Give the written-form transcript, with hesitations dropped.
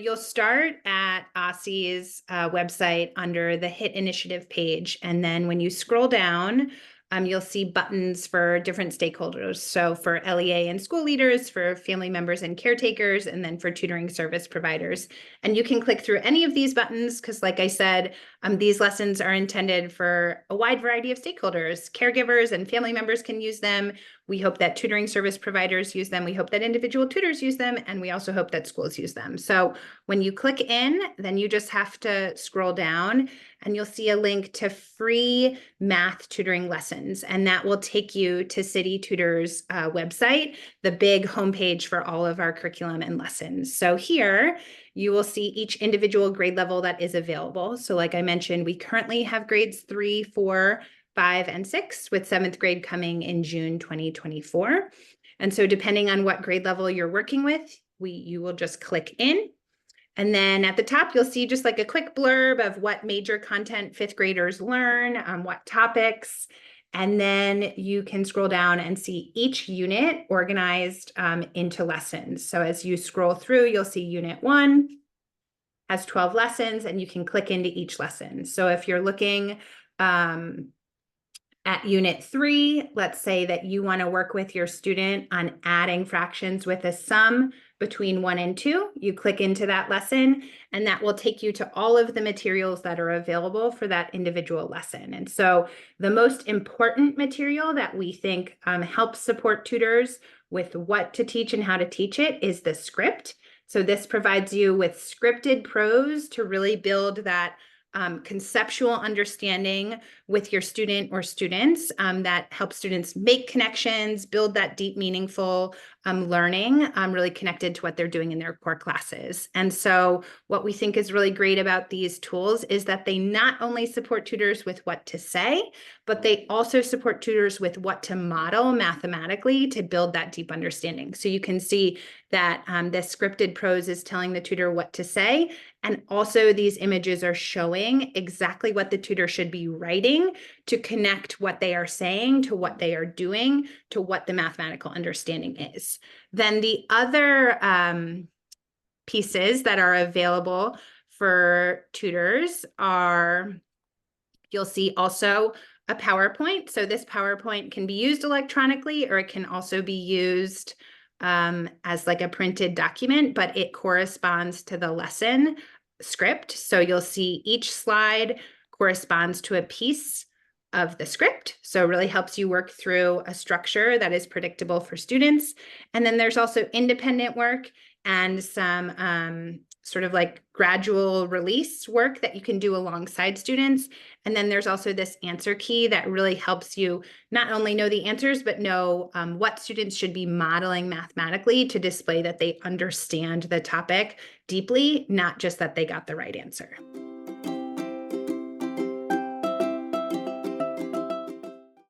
you'll start at OSSE's website under the HIT initiative page. And then when you scroll down, you'll see buttons for different stakeholders. So for LEA and school leaders, for family members and caretakers, and then for tutoring service providers. And you can click through any of these buttons because, like I said, these lessons are intended for a wide variety of stakeholders. Caregivers and family members can use them. We hope that tutoring service providers use them. We hope that individual tutors use them. And we also hope that schools use them. So when you click in, then you just have to scroll down and you'll see a link to free math tutoring lessons. And that will take you to CityTutor's website, the big homepage for all of our curriculum and lessons. So here you will see each individual grade level that is available. So like I mentioned, we currently have grades 3, 4, 5, and 6, with 7th grade coming in June 2024. And so depending on what grade level you're working with, you will just click in. And then at the top, you'll see just like a quick blurb of what major content 5th graders learn, what topics, and then you can scroll down and see each unit organized into lessons. So as you scroll through, you'll see Unit 1 has 12 lessons, and you can click into each lesson. So if you're looking at Unit 3, let's say that you want to work with your student on adding fractions with a sum between 1 and 2, you click into that lesson, and that will take you to all of the materials that are available for that individual lesson. And so the most important material that we think helps support tutors with what to teach and how to teach it is the script. So this provides you with scripted prose to really build that conceptual understanding with your student or students that helps students make connections, build that deep, meaningful learning really connected to what they're doing in their core classes. And so what we think is really great about these tools is that they not only support tutors with what to say, but they also support tutors with what to model mathematically to build that deep understanding. So you can see that this scripted prose is telling the tutor what to say, and also these images are showing exactly what the tutor should be writing to connect what they are saying to what they are doing to what the mathematical understanding is. Then the other pieces that are available for tutors are, you'll see also a PowerPoint. So this PowerPoint can be used electronically, or it can also be used as like a printed document, but it corresponds to the lesson script. So you'll see each slide corresponds to a piece of the script. So it really helps you work through a structure that is predictable for students. And then there's also independent work and some sort of like gradual release work that you can do alongside students. And then there's also this answer key that really helps you not only know the answers, but know what students should be modeling mathematically to display that they understand the topic deeply, not just that they got the right answer.